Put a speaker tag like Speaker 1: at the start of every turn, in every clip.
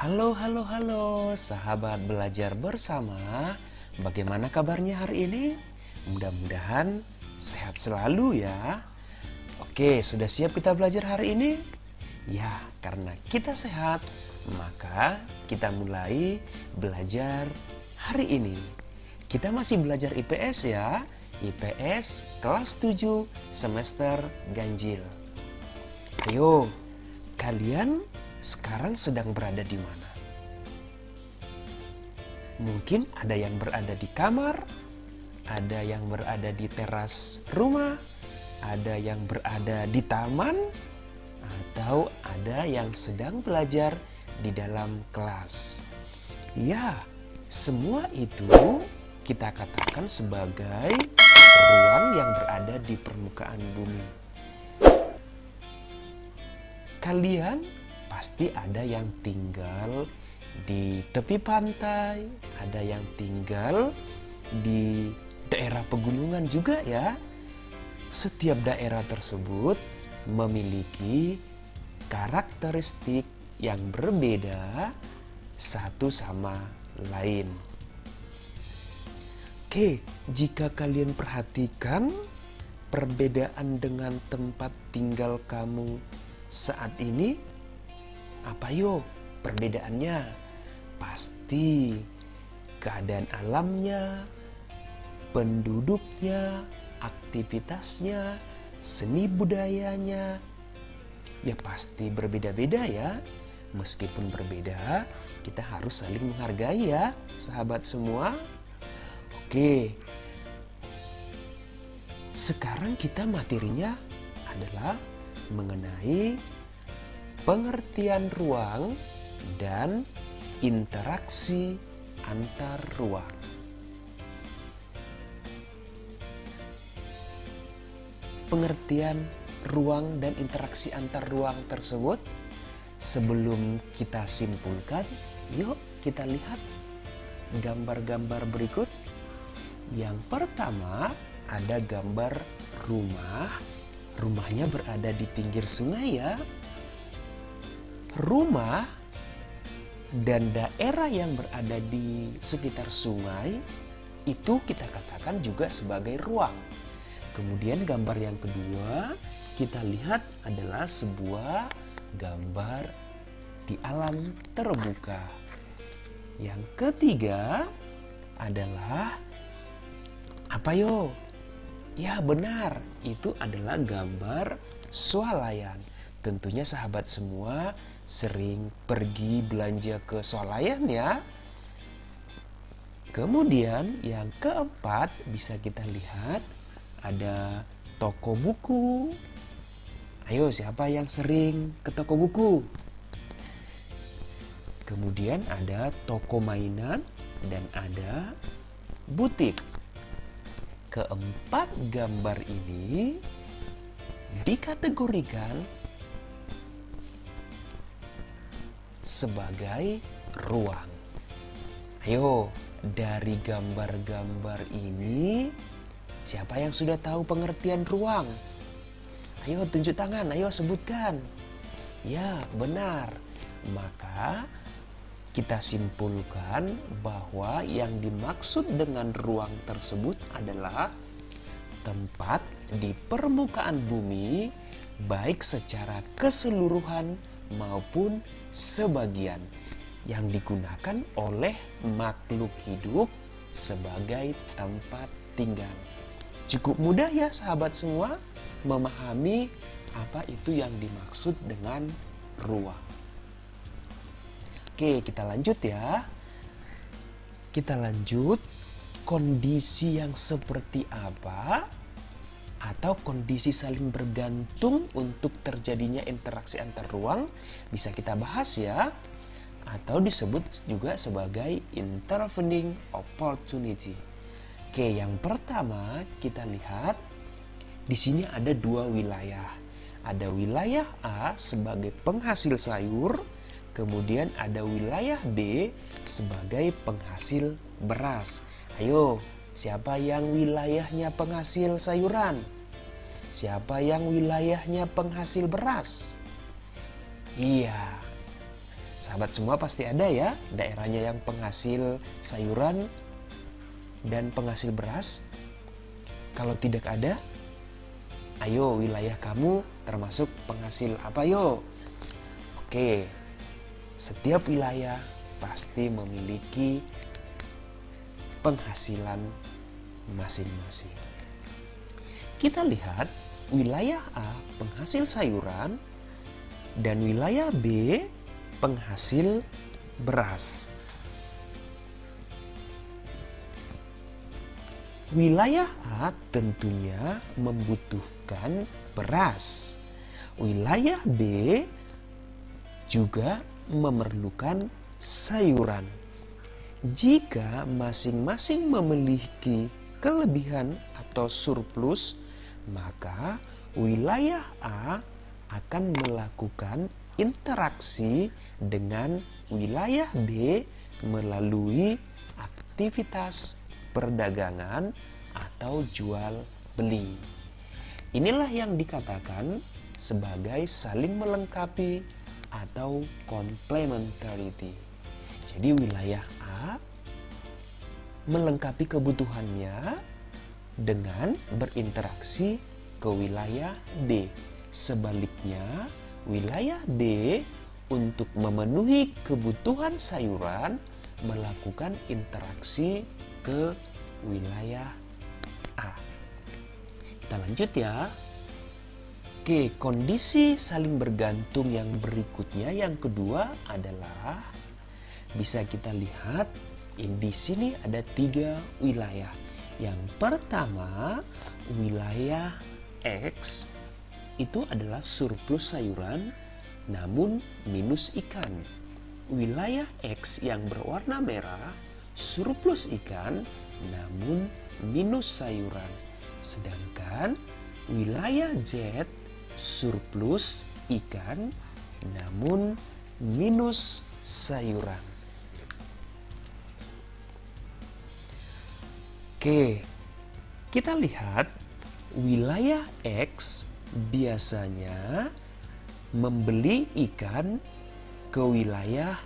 Speaker 1: Halo, sahabat belajar bersama. Bagaimana kabarnya hari ini? Mudah-mudahan sehat selalu ya. Oke, sudah siap kita belajar hari ini? Ya, karena kita sehat, maka kita mulai belajar hari ini. Kita masih belajar IPS ya. IPS kelas 7 semester ganjil. Ayo, kalian sekarang sedang berada di mana? Mungkin ada yang berada di kamar, ada yang berada di teras rumah, ada yang berada di taman, atau ada yang sedang belajar di dalam kelas. Ya, semua itu kita katakan sebagai ruang yang berada di permukaan bumi. Kalian pasti ada yang tinggal di tepi pantai, ada yang tinggal di daerah pegunungan juga ya. Setiap daerah tersebut memiliki karakteristik yang berbeda satu sama lain. Oke, jika kalian perhatikan perbedaan dengan tempat tinggal kamu saat ini, apa yo perbedaannya? Pasti keadaan alamnya, penduduknya, aktivitasnya, seni budayanya, ya pasti berbeda-beda ya. Meskipun berbeda, kita harus saling menghargai ya, sahabat semua. Oke, sekarang kita materinya adalah mengenai pengertian ruang dan interaksi antar ruang. Pengertian ruang dan interaksi antar ruang tersebut, sebelum kita simpulkan, yuk kita lihat gambar-gambar berikut. Yang pertama ada gambar rumah. Rumahnya berada di pinggir sungai ya. Rumah dan daerah yang berada di sekitar sungai itu kita katakan juga sebagai ruang. Kemudian gambar yang kedua kita lihat adalah sebuah gambar di alam terbuka. Yang ketiga adalah apa yo? Ya benar, itu adalah gambar swalayan. Tentunya sahabat semua sering pergi belanja ke swalayan ya. Kemudian yang keempat bisa kita lihat ada toko buku. Ayo, siapa yang sering ke toko buku? Kemudian ada toko mainan dan ada butik. Keempat gambar ini dikategorikan sebagai ruang. Ayo, dari gambar-gambar ini siapa yang sudah tahu pengertian ruang? Ayo tunjuk tangan, ayo sebutkan. Ya, benar. Maka kita simpulkan bahwa yang dimaksud dengan ruang tersebut adalah tempat di permukaan bumi, baik secara keseluruhan maupun sebagian, yang digunakan oleh makhluk hidup sebagai tempat tinggal. Cukup mudah ya sahabat semua memahami apa itu yang dimaksud dengan ruang. Oke, kita lanjut ya. Kita lanjut, kondisi yang seperti apa atau kondisi saling bergantung untuk terjadinya interaksi antar ruang bisa kita bahas ya, atau disebut juga sebagai intervening opportunity. Oke, yang pertama kita lihat di sini ada dua wilayah. Ada wilayah A sebagai penghasil sayur, kemudian ada wilayah B sebagai penghasil beras. Ayo, siapa yang wilayahnya penghasil sayuran? Siapa yang wilayahnya penghasil beras? Iya, Sahabat semua pasti ada ya daerahnya yang penghasil sayuran dan penghasil beras. Kalau tidak ada, ayo wilayah kamu termasuk penghasil apa yo? Oke, setiap wilayah pasti memiliki penghasilan masing-masing. Kita lihat wilayah A penghasil sayuran dan wilayah B penghasil beras. Wilayah A tentunya membutuhkan beras. Wilayah B juga memerlukan sayuran. Jika masing-masing memiliki kelebihan atau surplus, maka wilayah A akan melakukan interaksi dengan wilayah B melalui aktivitas perdagangan atau jual beli. Inilah yang dikatakan sebagai saling melengkapi atau complementarity. Jadi wilayah A melengkapi kebutuhannya dengan berinteraksi ke wilayah B. Sebaliknya, wilayah B untuk memenuhi kebutuhan sayuran melakukan interaksi ke wilayah A. Kita lanjut ya. Oke, kondisi saling bergantung yang berikutnya yang kedua adalah bisa kita lihat di sini ada 3 wilayah. Yang pertama, wilayah X itu adalah surplus sayuran namun minus ikan. Wilayah X yang berwarna merah surplus ikan namun minus sayuran. Sedangkan wilayah Z surplus ikan namun minus sayuran. Oke, kita lihat wilayah X biasanya membeli ikan ke wilayah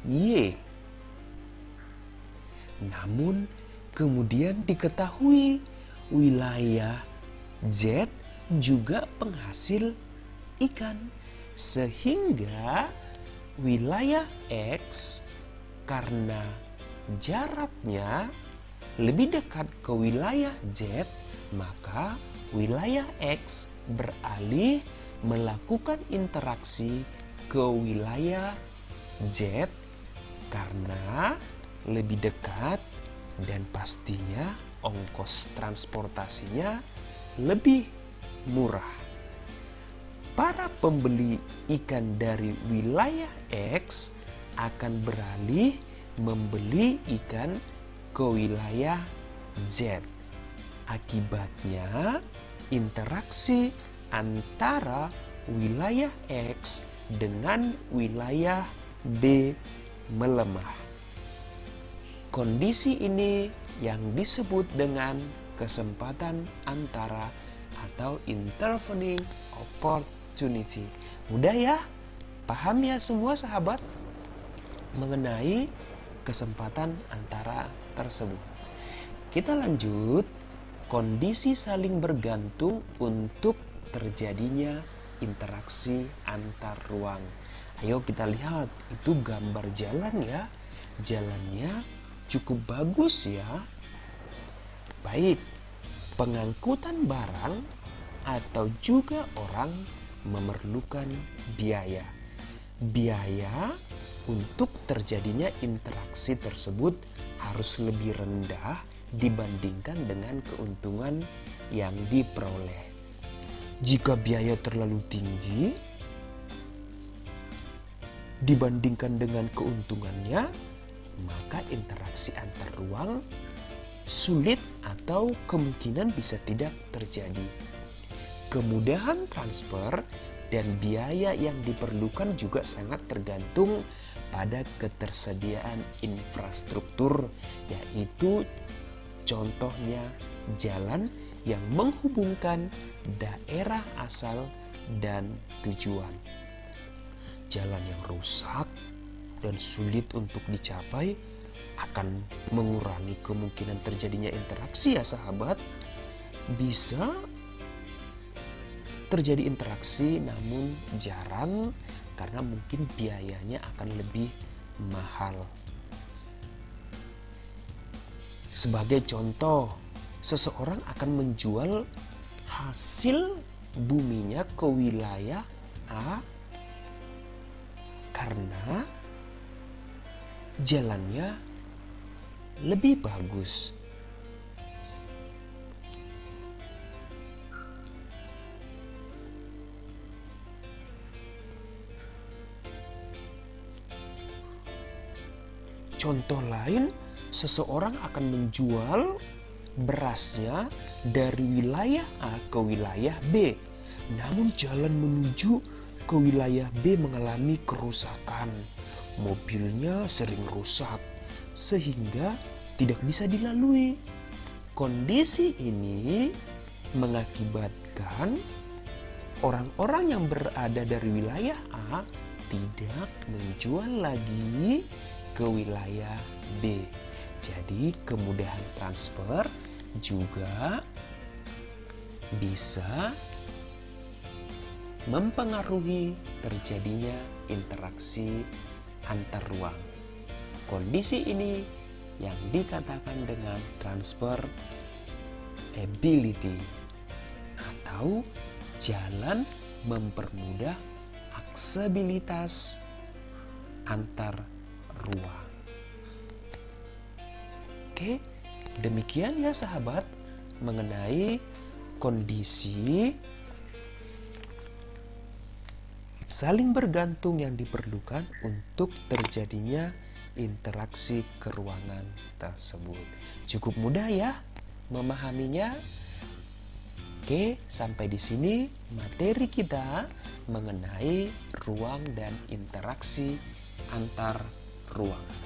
Speaker 1: Y. Namun kemudian diketahui wilayah Z juga penghasil ikan. Sehingga wilayah X karena jaraknya lebih dekat ke wilayah Z, maka wilayah X beralih melakukan interaksi ke wilayah Z karena lebih dekat dan pastinya ongkos transportasinya lebih murah. Para pembeli ikan dari wilayah X akan beralih membeli ikan ke wilayah Z. Akibatnya, interaksi antara wilayah X dengan wilayah B melemah. Kondisi ini yang disebut dengan kesempatan antara atau intervening opportunity. Mudah ya? Paham ya semua sahabat mengenai kesempatan antara tersebut. Kita lanjut, kondisi saling bergantung untuk terjadinya interaksi antar ruang. Ayo kita lihat, itu gambar jalan ya. Jalannya cukup bagus ya. Baik, pengangkutan barang atau juga orang memerlukan biaya. Biaya untuk terjadinya interaksi tersebut harus lebih rendah dibandingkan dengan keuntungan yang diperoleh. Jika biaya terlalu tinggi dibandingkan dengan keuntungannya, maka interaksi antar ruang sulit atau kemungkinan bisa tidak terjadi. Kemudahan transfer dan biaya yang diperlukan juga sangat tergantung pada ketersediaan infrastruktur, yaitu contohnya jalan yang menghubungkan daerah asal dan tujuan. Jalan yang rusak dan sulit untuk dicapai akan mengurangi kemungkinan terjadinya interaksi ya sahabat. Bisa terjadi interaksi namun jarang karena mungkin biayanya akan lebih mahal. Sebagai contoh, seseorang akan menjual hasil buminya ke wilayah A karena jalannya lebih bagus. Contoh lain, seseorang akan menjual berasnya dari wilayah A ke wilayah B. Namun jalan menuju ke wilayah B mengalami kerusakan. Mobilnya sering rusak sehingga tidak bisa dilalui. Kondisi ini mengakibatkan orang-orang yang berada dari wilayah A tidak menjual lagi ke wilayah B. Jadi kemudahan transfer juga bisa mempengaruhi terjadinya interaksi antar ruang. Kondisi ini yang dikatakan dengan transfer ability atau jalan mempermudah aksesibilitas antar ruang. Oke, demikian ya sahabat mengenai kondisi saling bergantung yang diperlukan untuk terjadinya interaksi keruangan tersebut. Cukup mudah ya memahaminya. Oke, sampai di sini materi kita mengenai ruang dan interaksi antar ruangan.